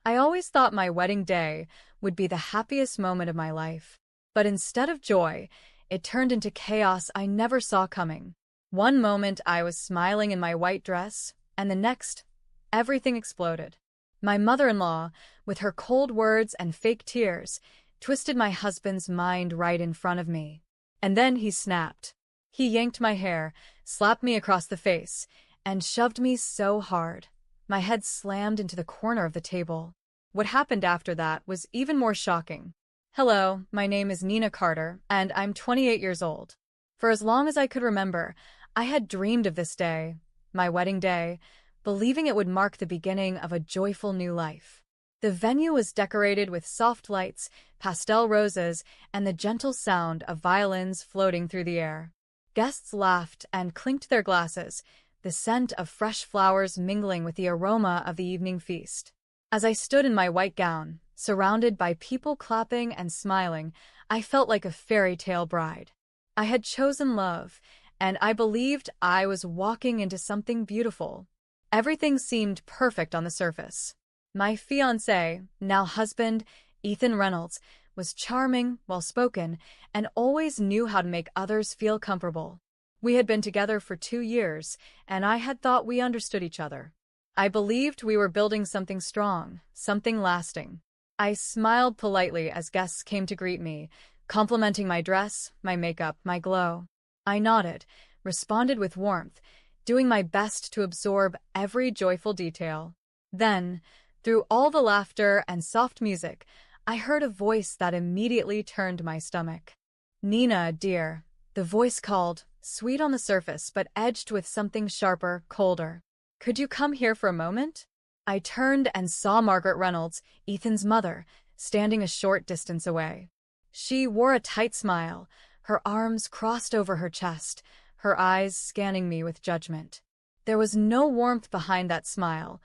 I always thought my wedding day would be the happiest moment of my life. But instead of joy, it turned into chaos I never saw coming. One moment I was smiling in my white dress, and the next, everything exploded. My mother-in-law, with her cold words and fake tears, twisted my husband's mind right in front of me. And then he snapped. He yanked my hair, slapped me across the face, and shoved me so hard. My head slammed into the corner of the table. What happened after that was even more shocking. Hello, my name is Nina Carter, and I'm 28 years old. For as long as I could remember, I had dreamed of this day, my wedding day, believing it would mark the beginning of a joyful new life. The venue was decorated with soft lights, pastel roses, and the gentle sound of violins floating through the air. Guests laughed and clinked their glasses, the scent of fresh flowers mingling with the aroma of the evening feast. As I stood in my white gown, surrounded by people clapping and smiling, I felt like a fairy tale bride. I had chosen love, and I believed I was walking into something beautiful. Everything seemed perfect on the surface. My fiancé, now husband, Ethan Reynolds, was charming, well-spoken, and always knew how to make others feel comfortable. We had been together for 2 years, and I had thought we understood each other. I believed we were building something strong, something lasting. I smiled politely as guests came to greet me, complimenting my dress, my makeup, my glow. I nodded, responded with warmth, doing my best to absorb every joyful detail. Then, through all the laughter and soft music, I heard a voice that immediately turned my stomach. "Nina, dear," the voice called, sweet on the surface but edged with something sharper, colder. "Could you come here for a moment?" I turned and saw Margaret Reynolds, Ethan's mother, standing a short distance away. She wore a tight smile, her arms crossed over her chest, her eyes scanning me with judgment. There was no warmth behind that smile,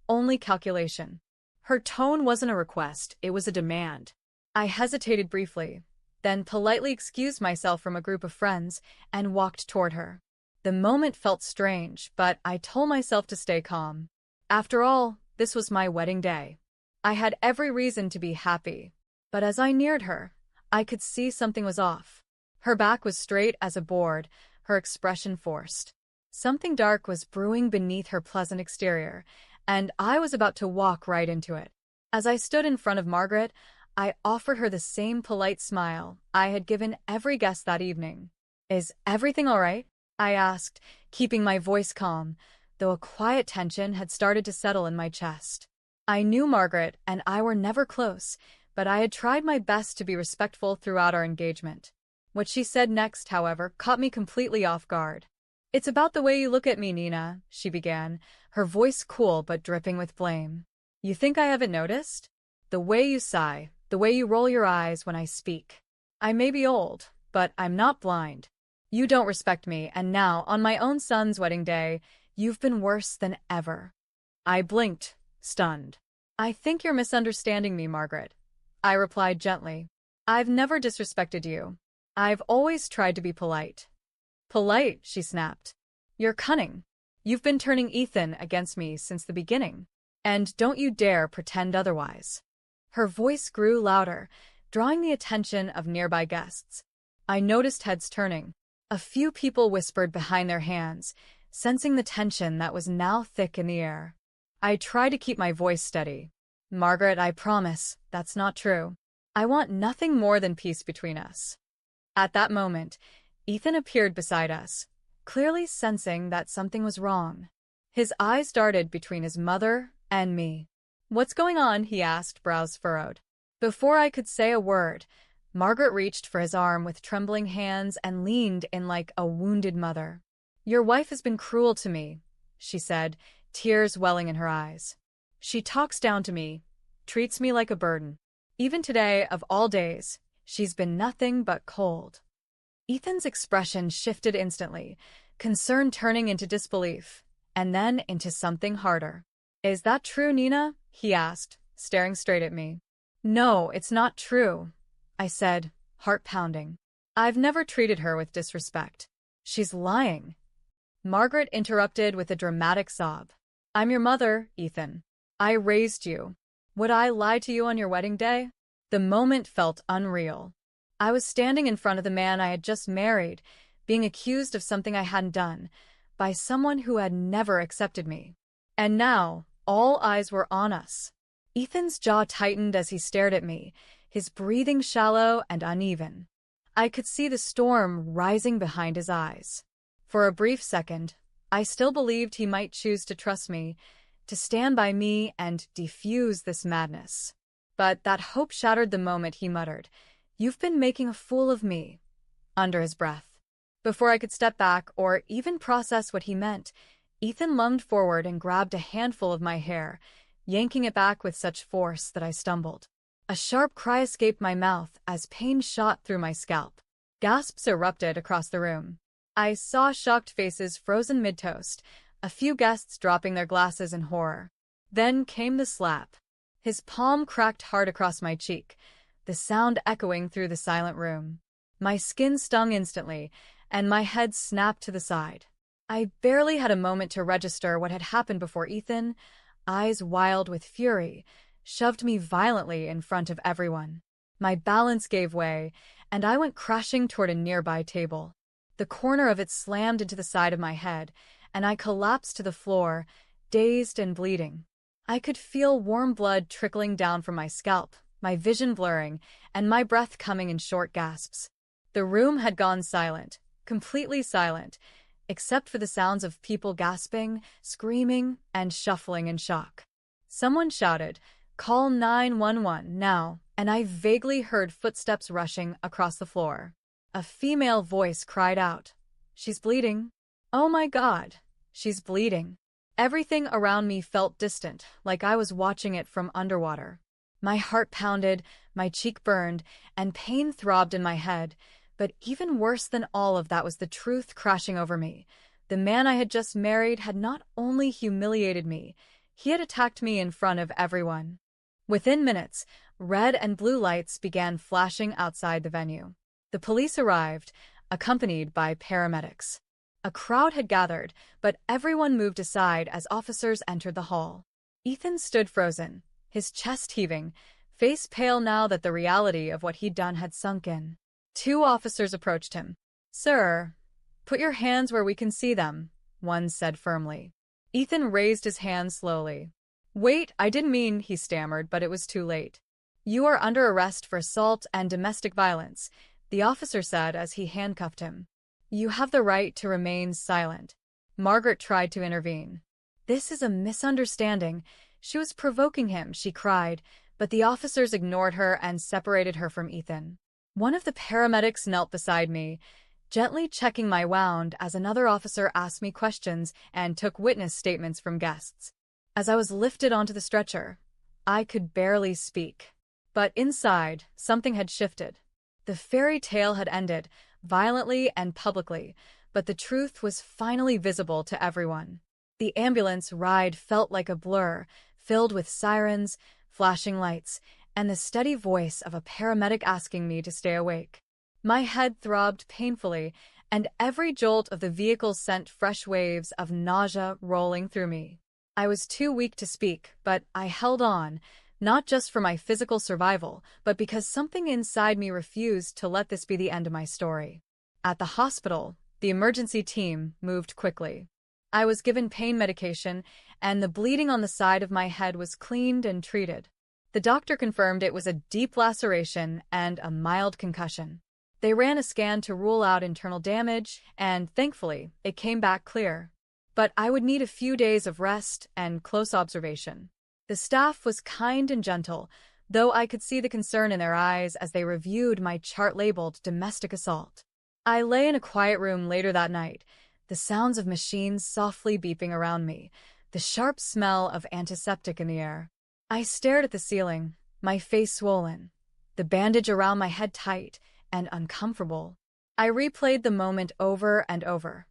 only calculation. Her tone wasn't a request, it was a demand. I hesitated briefly, then politely excused myself from a group of friends and walked toward her. The moment felt strange, but I told myself to stay calm. After all, this was my wedding day. I had every reason to be happy. But as I neared her, I could see something was off. Her back was straight as a board, her expression forced. Something dark was brewing beneath her pleasant exterior, and I was about to walk right into it. As I stood in front of Margaret, I offered her the same polite smile I had given every guest that evening. "Is everything all right?" I asked, keeping my voice calm, though a quiet tension had started to settle in my chest. I knew Margaret and I were never close, but I had tried my best to be respectful throughout our engagement. What she said next, however, caught me completely off guard. "It's about the way you look at me, Nina," she began, her voice cool but dripping with blame. "You think I haven't noticed? The way you sigh, the way you roll your eyes when I speak. I may be old, but I'm not blind. You don't respect me, and now, on my own son's wedding day, you've been worse than ever." I blinked, stunned. "I think you're misunderstanding me, Margaret," I replied gently. "I've never disrespected you. I've always tried to be polite." "Polite?" she snapped. "You're cunning. You've been turning Ethan against me since the beginning. And don't you dare pretend otherwise." Her voice grew louder, drawing the attention of nearby guests. I noticed heads turning. A few people whispered behind their hands, sensing the tension that was now thick in the air. I tried to keep my voice steady. "Margaret, I promise, that's not true. I want nothing more than peace between us." At that moment, Ethan appeared beside us, clearly sensing that something was wrong. His eyes darted between his mother and me. "What's going on?" he asked, brows furrowed. Before I could say a word, Margaret reached for his arm with trembling hands and leaned in like a wounded mother. "Your wife has been cruel to me," she said, tears welling in her eyes. "She talks down to me, treats me like a burden. Even today, of all days, she's been nothing but cold." Ethan's expression shifted instantly, concern turning into disbelief, and then into something harder. "Is that true, Nina?" he asked, staring straight at me. "No, it's not true," I said, heart pounding. "I've never treated her with disrespect. She's lying." Margaret interrupted with a dramatic sob. "I'm your mother, Ethan. I raised you. Would I lie to you on your wedding day? The moment felt unreal. I was standing in front of the man I had just married, being accused of something I hadn't done, by someone who had never accepted me. And now, all eyes were on us. Ethan's jaw tightened as he stared at me, his breathing shallow and uneven. I could see the storm rising behind his eyes. For a brief second, I still believed he might choose to trust me, to stand by me and defuse this madness. But that hope shattered the moment he muttered, "You've been making a fool of me," under his breath. Before I could step back or even process what he meant, Ethan lunged forward and grabbed a handful of my hair, yanking it back with such force that I stumbled. A sharp cry escaped my mouth as pain shot through my scalp. Gasps erupted across the room. I saw shocked faces frozen mid-toast, a few guests dropping their glasses in horror. Then came the slap. His palm cracked hard across my cheek, the sound echoing through the silent room. My skin stung instantly, and my head snapped to the side. I barely had a moment to register what had happened before Ethan, eyes wild with fury, shoved me violently in front of everyone. My balance gave way, and I went crashing toward a nearby table. The corner of it slammed into the side of my head, and I collapsed to the floor, dazed and bleeding. I could feel warm blood trickling down from my scalp, my vision blurring, and my breath coming in short gasps. The room had gone silent, completely silent, except for the sounds of people gasping, screaming, and shuffling in shock. Someone shouted, "Call 911 now," and I vaguely heard footsteps rushing across the floor. A female voice cried out, "She's bleeding. Oh my God, she's bleeding." Everything around me felt distant, like I was watching it from underwater. My heart pounded, my cheek burned, and pain throbbed in my head. But even worse than all of that was the truth crashing over me. The man I had just married had not only humiliated me, he had attacked me in front of everyone. Within minutes, red and blue lights began flashing outside the venue. The police arrived, accompanied by paramedics. A crowd had gathered, but everyone moved aside as officers entered the hall. Ethan stood frozen, his chest heaving, face pale now that the reality of what he'd done had sunk in. Two officers approached him. "Sir, put your hands where we can see them," one said firmly. Ethan raised his hands slowly. "Wait, I didn't mean," he stammered, but it was too late. "You are under arrest for assault and domestic violence," the officer said as he handcuffed him. "You have the right to remain silent." Margaret tried to intervene. "This is a misunderstanding. She was provoking him," she cried, but the officers ignored her and separated her from Ethan. One of the paramedics knelt beside me, gently checking my wound as another officer asked me questions and took witness statements from guests. As I was lifted onto the stretcher, I could barely speak. But inside, something had shifted. The fairy tale had ended, violently and publicly, but the truth was finally visible to everyone. The ambulance ride felt like a blur, filled with sirens, flashing lights, and the steady voice of a paramedic asking me to stay awake. My head throbbed painfully, and every jolt of the vehicle sent fresh waves of nausea rolling through me. I was too weak to speak, but I held on, not just for my physical survival, but because something inside me refused to let this be the end of my story. At the hospital, the emergency team moved quickly. I was given pain medication, and the bleeding on the side of my head was cleaned and treated. The doctor confirmed it was a deep laceration and a mild concussion. They ran a scan to rule out internal damage, and thankfully, it came back clear. But I would need a few days of rest and close observation. The staff was kind and gentle, though I could see the concern in their eyes as they reviewed my chart labeled domestic assault. I lay in a quiet room later that night, the sounds of machines softly beeping around me, the sharp smell of antiseptic in the air. I stared at the ceiling, my face swollen, the bandage around my head tight and uncomfortable. I replayed the moment over and over.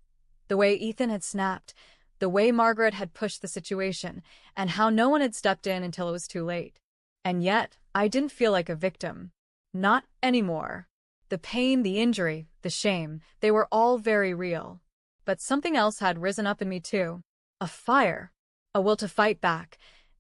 The way Ethan had snapped, the way Margaret had pushed the situation, and how no one had stepped in until it was too late. And yet, I didn't feel like a victim. Not anymore. The pain, the injury, the shame, they were all very real. But something else had risen up in me too. A fire. A will to fight back,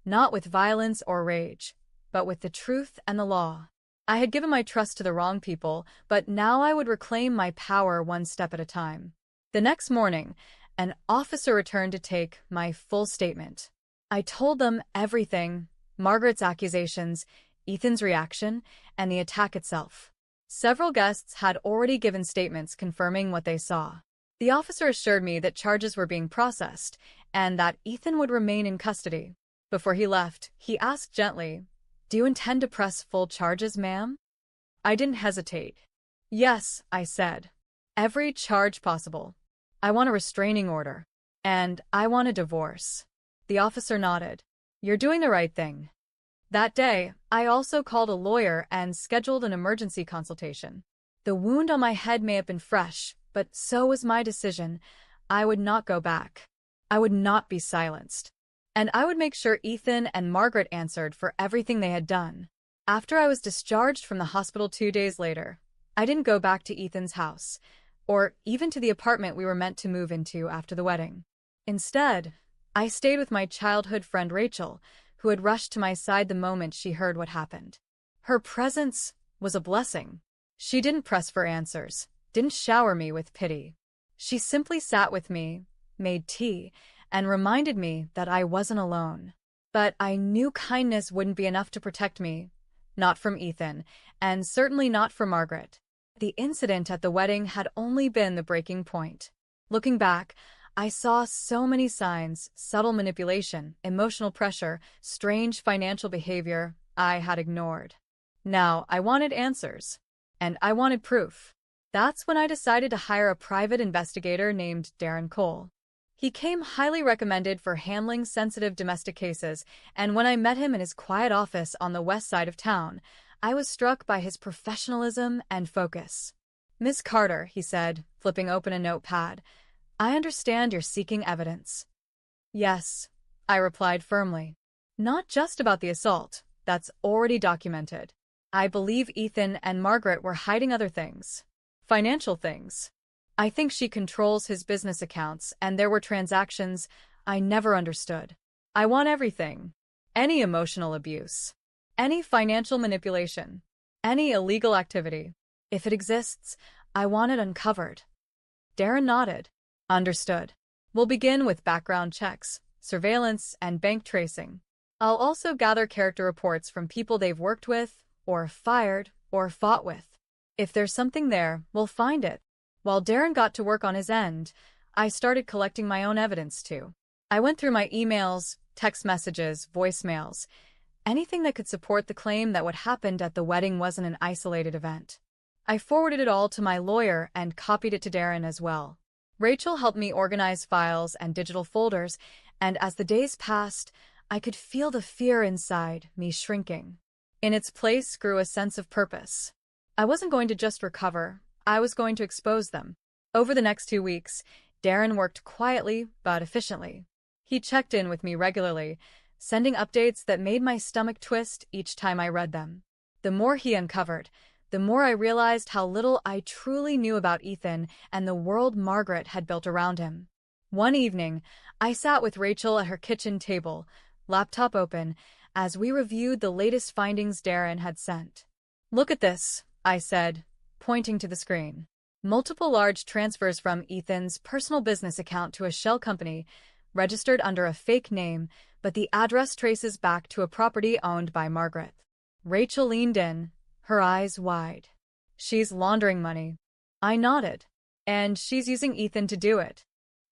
not with violence or rage, but with the truth and the law. I had given my trust to the wrong people, but now I would reclaim my power one step at a time. The next morning, an officer returned to take my full statement. I told them everything: Margaret's accusations, Ethan's reaction, and the attack itself. Several guests had already given statements confirming what they saw. The officer assured me that charges were being processed and that Ethan would remain in custody. Before he left, he asked gently, "Do you intend to press full charges, ma'am?" I didn't hesitate. "Yes," I said. "Every charge possible. I want a restraining order. And I want a divorce." The officer nodded. "You're doing the right thing." That day, I also called a lawyer and scheduled an emergency consultation. The wound on my head may have been fresh, but so was my decision. I would not go back. I would not be silenced. And I would make sure Ethan and Margaret answered for everything they had done. After I was discharged from the hospital 2 days later, I didn't go back to Ethan's house, or even to the apartment we were meant to move into after the wedding. Instead, I stayed with my childhood friend Rachel, who had rushed to my side the moment she heard what happened. Her presence was a blessing. She didn't press for answers, didn't shower me with pity. She simply sat with me, made tea, and reminded me that I wasn't alone. But I knew kindness wouldn't be enough to protect me, not from Ethan, and certainly not from Margaret. The incident at the wedding had only been the breaking point. Looking back, I saw so many signs: subtle manipulation, emotional pressure, strange financial behavior I had ignored. Now I wanted answers, and I wanted proof. That's when I decided to hire a private investigator named Darren Cole. He came highly recommended for handling sensitive domestic cases, and when I met him in his quiet office on the west side of town, I was struck by his professionalism and focus. "Miss Carter," he said, flipping open a notepad, "I understand you're seeking evidence." "Yes," I replied firmly. "Not just about the assault. That's already documented. I believe Ethan and Margaret were hiding other things. Financial things. I think she controls his business accounts, and there were transactions I never understood. I want everything. Any emotional abuse. Any financial manipulation. Any illegal activity. If it exists, I want it uncovered." Darren nodded. "Understood. We'll begin with background checks, surveillance, and bank tracing. I'll also gather character reports from people they've worked with, or fired, or fought with. If there's something there, we'll find it." While Darren got to work on his end, I started collecting my own evidence too. I went through my emails, text messages, voicemails, anything that could support the claim that what happened at the wedding wasn't an isolated event. I forwarded it all to my lawyer and copied it to Darren as well. Rachel helped me organize files and digital folders, and as the days passed, I could feel the fear inside me shrinking. In its place grew a sense of purpose. I wasn't going to just recover, I was going to expose them. Over the next 2 weeks, Darren worked quietly but efficiently. He checked in with me regularly, sending updates that made my stomach twist each time I read them. The more he uncovered, the more I realized how little I truly knew about Ethan and the world Margaret had built around him. One evening, I sat with Rachel at her kitchen table, laptop open, as we reviewed the latest findings Darren had sent. "Look at this," I said, pointing to the screen. Multiple large transfers from Ethan's personal business account to a shell company, registered under a fake name, but the address traces back to a property owned by Margaret. Rachel leaned in, her eyes wide. "She's laundering money." I nodded. "And she's using Ethan to do it."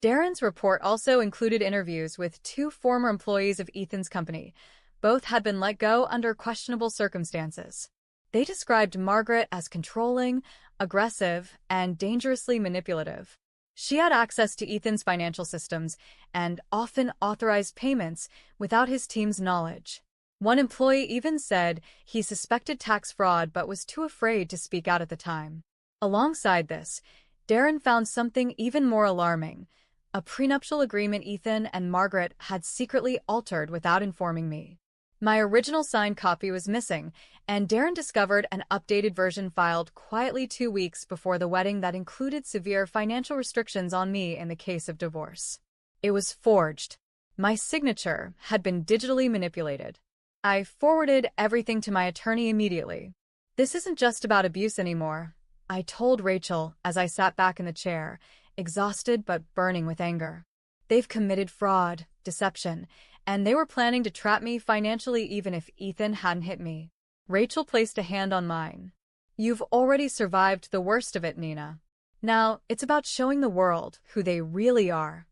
Darren's report also included interviews with 2 former employees of Ethan's company. Both had been let go under questionable circumstances. They described Margaret as controlling, aggressive, and dangerously manipulative. She had access to Ethan's financial systems and often authorized payments without his team's knowledge. One employee even said he suspected tax fraud but was too afraid to speak out at the time. Alongside this, Darren found something even more alarming: a prenuptial agreement Ethan and Margaret had secretly altered without informing me. My original signed copy was missing, and Darren discovered an updated version filed quietly 2 weeks before the wedding that included severe financial restrictions on me in the case of divorce. It was forged. My signature had been digitally manipulated. I forwarded everything to my attorney immediately. This isn't just about abuse anymore, I told Rachel as I sat back in the chair, exhausted but burning with anger. They've committed fraud, deception, and they were planning to trap me financially even if Ethan hadn't hit me. Rachel placed a hand on mine. You've already survived the worst of it, Nina. Now, it's about showing the world who they really are.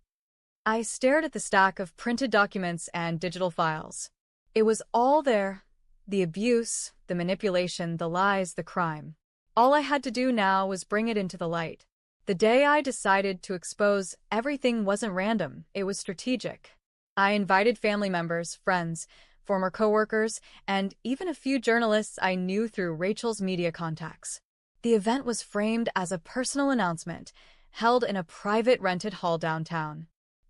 I stared at the stack of printed documents and digital files. It was all there. The abuse, the manipulation, the lies, the crime. All I had to do now was bring it into the light. The day I decided to expose everything wasn't random, it was strategic. I invited family members, friends, former coworkers, and even a few journalists I knew through Rachel's media contacts. The event was framed as a personal announcement, held in a private rented hall downtown.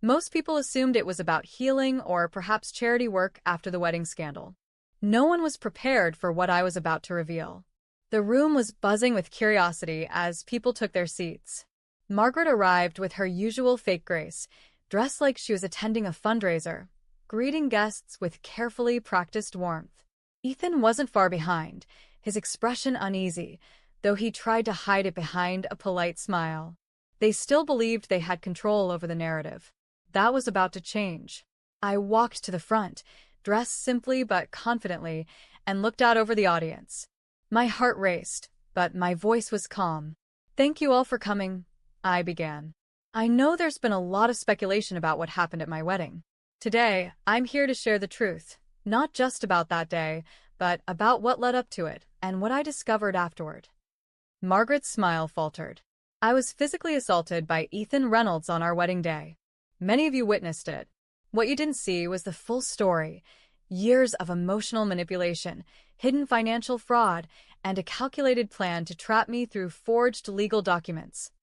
Most people assumed it was about healing or perhaps charity work after the wedding scandal. No one was prepared for what I was about to reveal. The room was buzzing with curiosity as people took their seats. Margaret arrived with her usual fake grace, dressed like she was attending a fundraiser, greeting guests with carefully practiced warmth. Ethan wasn't far behind, his expression uneasy, though he tried to hide it behind a polite smile. They still believed they had control over the narrative. That was about to change. I walked to the front, dressed simply but confidently, and looked out over the audience. My heart raced, but my voice was calm. "Thank you all for coming," I began. "I know there's been a lot of speculation about what happened at my wedding. Today, I'm here to share the truth, not just about that day, but about what led up to it and what I discovered afterward." Margaret's smile faltered. "I was physically assaulted by Ethan Reynolds on our wedding day. Many of you witnessed it. What you didn't see was the full story. Years of emotional manipulation, hidden financial fraud, and a calculated plan to trap me through forged legal documents."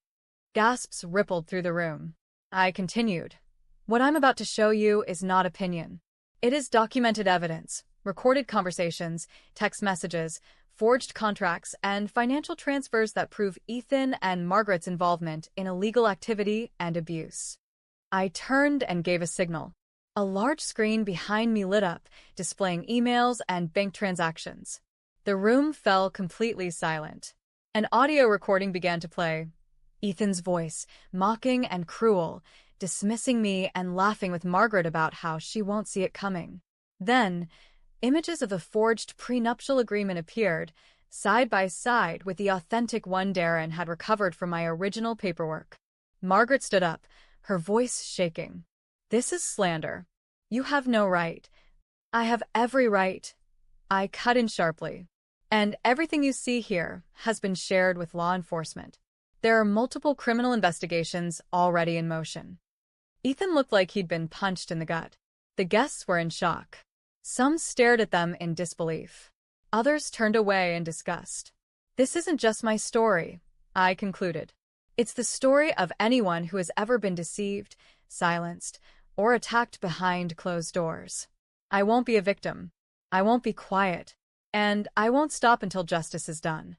Gasps rippled through the room. I continued. "What I'm about to show you is not opinion. It is documented evidence, recorded conversations, text messages, forged contracts, and financial transfers that prove Ethan and Margaret's involvement in illegal activity and abuse." I turned and gave a signal. A large screen behind me lit up, displaying emails and bank transactions. The room fell completely silent. An audio recording began to play. Ethan's voice, mocking and cruel, dismissing me and laughing with Margaret about how she won't see it coming. Then, images of the forged prenuptial agreement appeared, side by side with the authentic one Darren had recovered from my original paperwork. Margaret stood up, her voice shaking. "This is slander. You have no right." "I have every right," I cut in sharply. "And everything you see here has been shared with law enforcement. There are multiple criminal investigations already in motion." Ethan looked like he'd been punched in the gut. The guests were in shock. Some stared at them in disbelief. Others turned away in disgust. "This isn't just my story," I concluded. "It's the story of anyone who has ever been deceived, silenced, or attacked behind closed doors. I won't be a victim. I won't be quiet. And I won't stop until justice is done."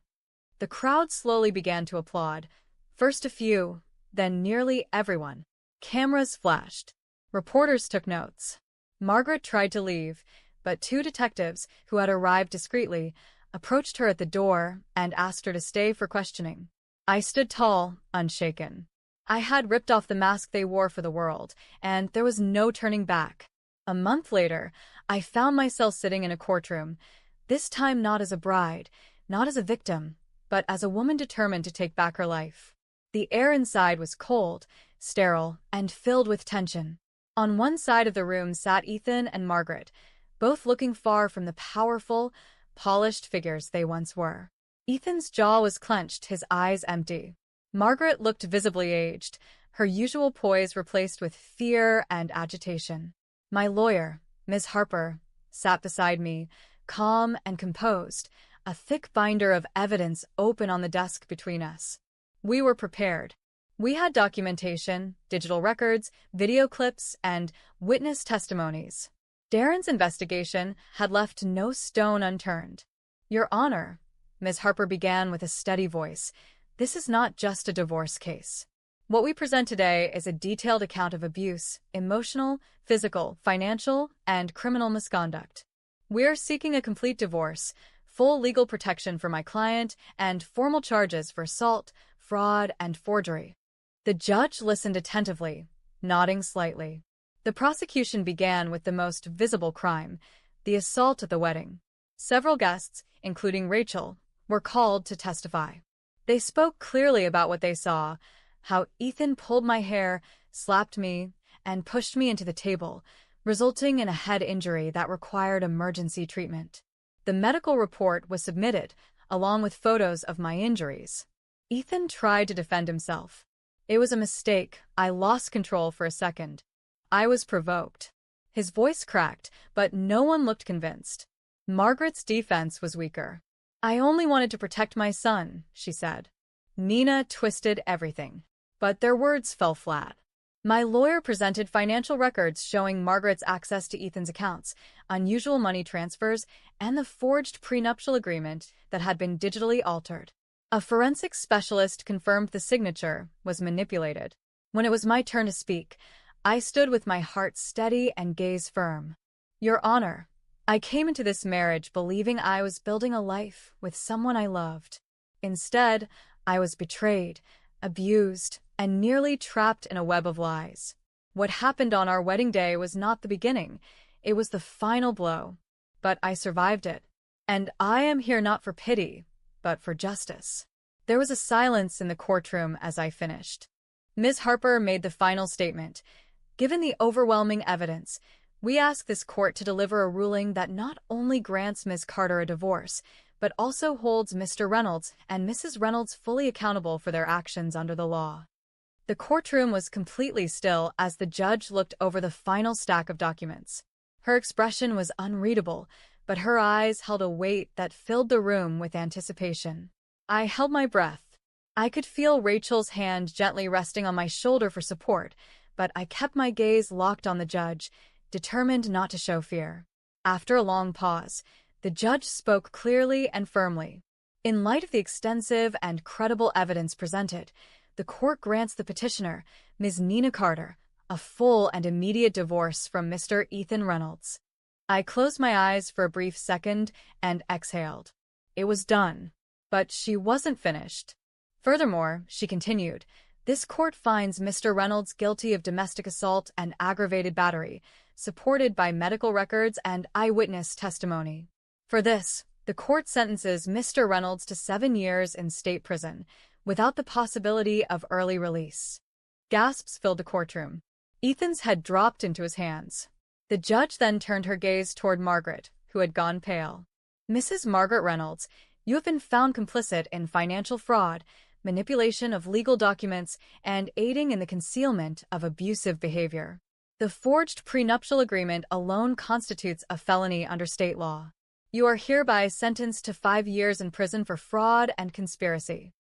The crowd slowly began to applaud. First a few, then nearly everyone. Cameras flashed. Reporters took notes. Margaret tried to leave, but two detectives, who had arrived discreetly, approached her at the door and asked her to stay for questioning. I stood tall, unshaken. I had ripped off the mask they wore for the world, and there was no turning back. A month later, I found myself sitting in a courtroom, this time not as a bride, not as a victim, but as a woman determined to take back her life. The air inside was cold, sterile, and filled with tension. On one side of the room sat Ethan and Margaret, both looking far from the powerful, polished figures they once were. Ethan's jaw was clenched, his eyes empty. Margaret looked visibly aged, her usual poise replaced with fear and agitation. My lawyer, Ms. Harper, sat beside me, calm and composed, a thick binder of evidence open on the desk between us. We were prepared. We had documentation, digital records, video clips, and witness testimonies. Darren's investigation had left no stone unturned. "Your Honor," Ms. Harper began with a steady voice, "this is not just a divorce case. What we present today is a detailed account of abuse, emotional, physical, financial, and criminal misconduct. We're seeking a complete divorce, full legal protection for my client, and formal charges for assault, fraud, and forgery. The judge listened attentively, nodding slightly. The prosecution began with the most visible crime, the assault at the wedding. Several guests, including Rachel, were called to testify. They spoke clearly about what they saw, how Ethan pulled my hair, slapped me, and pushed me into the table, resulting in a head injury that required emergency treatment. The medical report was submitted, along with photos of my injuries. Ethan tried to defend himself. It was a mistake. I lost control for a second. I was provoked. His voice cracked, but no one looked convinced. Margaret's defense was weaker. I only wanted to protect my son, she said. Nina twisted everything. But their words fell flat. My lawyer presented financial records showing Margaret's access to Ethan's accounts, unusual money transfers, and the forged prenuptial agreement that had been digitally altered. A forensic specialist confirmed the signature was manipulated. When it was my turn to speak, I stood with my heart steady and gaze firm. Your Honor, I came into this marriage believing I was building a life with someone I loved. Instead, I was betrayed, abused, and nearly trapped in a web of lies. What happened on our wedding day was not the beginning, it was the final blow. But I survived it. And I am here not for pity, but for justice. There was a silence in the courtroom as I finished. Ms. Harper made the final statement. Given the overwhelming evidence, we ask this court to deliver a ruling that not only grants Ms. Carter a divorce, but also holds Mr. Reynolds and Mrs. Reynolds fully accountable for their actions under the law. The courtroom was completely still as the judge looked over the final stack of documents. Her expression was unreadable, but her eyes held a weight that filled the room with anticipation. I held my breath. I could feel Rachel's hand gently resting on my shoulder for support, but I kept my gaze locked on the judge, determined not to show fear. After a long pause, the judge spoke clearly and firmly. In light of the extensive and credible evidence presented, the court grants the petitioner, Ms. Nina Carter, a full and immediate divorce from Mr. Ethan Reynolds. I closed my eyes for a brief second and exhaled. It was done. But she wasn't finished. Furthermore, she continued, this court finds Mr. Reynolds guilty of domestic assault and aggravated battery, supported by medical records and eyewitness testimony. For this, the court sentences Mr. Reynolds to 7 years in state prison, without the possibility of early release. Gasps filled the courtroom. Ethan's head dropped into his hands. The judge then turned her gaze toward Margaret, who had gone pale. Mrs. Margaret Reynolds, you have been found complicit in financial fraud, manipulation of legal documents, and aiding in the concealment of abusive behavior. The forged prenuptial agreement alone constitutes a felony under state law. You are hereby sentenced to 5 years in prison for fraud and conspiracy.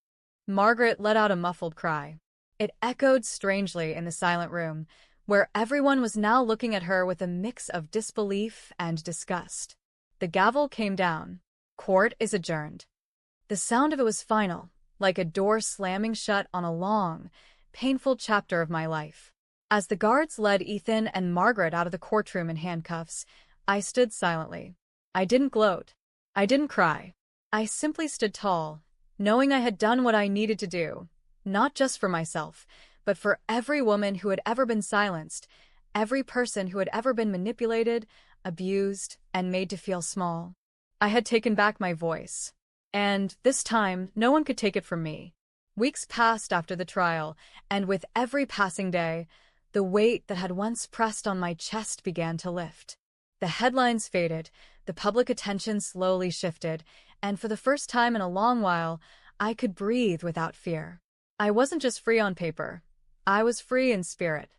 Margaret let out a muffled cry. It echoed strangely in the silent room, where everyone was now looking at her with a mix of disbelief and disgust. The gavel came down. Court is adjourned. The sound of it was final, like a door slamming shut on a long, painful chapter of my life. As the guards led Ethan and Margaret out of the courtroom in handcuffs, I stood silently. I didn't gloat. I didn't cry. I simply stood tall, knowing I had done what I needed to do, not just for myself, but for every woman who had ever been silenced, every person who had ever been manipulated, abused, and made to feel small. I had taken back my voice. And, this time, no one could take it from me. Weeks passed after the trial, and with every passing day, the weight that had once pressed on my chest began to lift. The headlines faded, the public attention slowly shifted, and for the first time in a long while, I could breathe without fear. I wasn't just free on paper. I was free in spirit.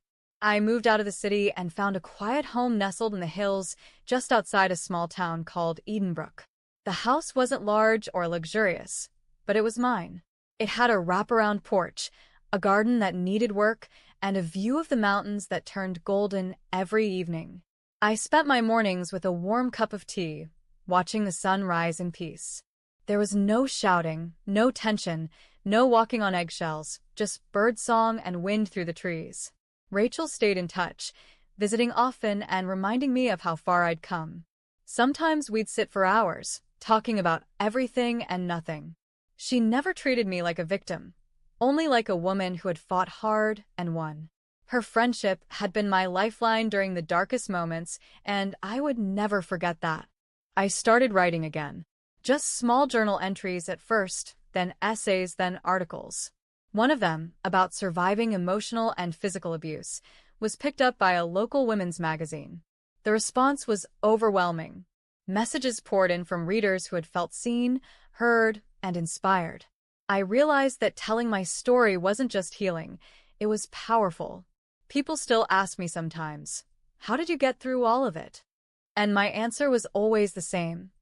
I moved out of the city and found a quiet home nestled in the hills just outside a small town called Edenbrook. The house wasn't large or luxurious, but it was mine. It had a wraparound porch, a garden that needed work, and a view of the mountains that turned golden every evening. I spent my mornings with a warm cup of tea, watching the sun rise in peace. There was no shouting, no tension, no walking on eggshells, just birdsong and wind through the trees. Rachel stayed in touch, visiting often and reminding me of how far I'd come. Sometimes we'd sit for hours, talking about everything and nothing. She never treated me like a victim, only like a woman who had fought hard and won. Her friendship had been my lifeline during the darkest moments, and I would never forget that. I started writing again. Just small journal entries at first, then essays, then articles. One of them, about surviving emotional and physical abuse, was picked up by a local women's magazine. The response was overwhelming. Messages poured in from readers who had felt seen, heard, and inspired. I realized that telling my story wasn't just healing, it was powerful. People still ask me sometimes, "How did you get through all of it?" And my answer was always the same: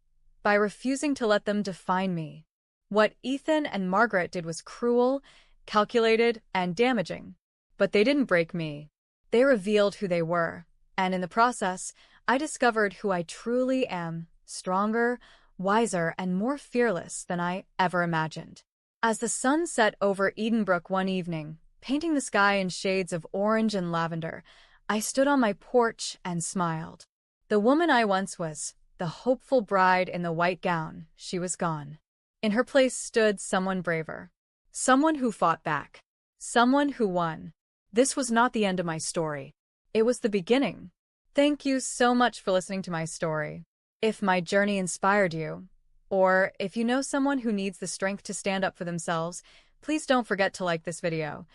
by refusing to let them define me. What Ethan and Margaret did was cruel, calculated, and damaging. But they didn't break me. They revealed who they were, and in the process, I discovered who I truly am: stronger, wiser, and more fearless than I ever imagined. As the sun set over Edenbrook one evening, painting the sky in shades of orange and lavender, I stood on my porch and smiled. The woman I once was, the hopeful bride in the white gown, she was gone. In her place stood someone braver. Someone who fought back. Someone who won. This was not the end of my story. It was the beginning. Thank you so much for listening to my story. If my journey inspired you, or if you know someone who needs the strength to stand up for themselves, please don't forget to like this video.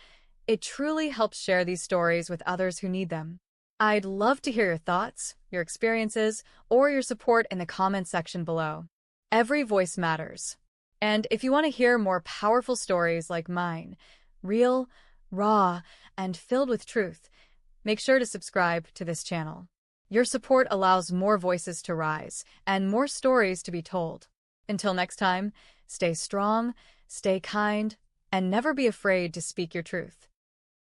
It truly helps share these stories with others who need them. I'd love to hear your thoughts, your experiences, or your support in the comment section below. Every voice matters. And if you want to hear more powerful stories like mine, real, raw, and filled with truth, make sure to subscribe to this channel. Your support allows more voices to rise and more stories to be told. Until next time, stay strong, stay kind, and never be afraid to speak your truth.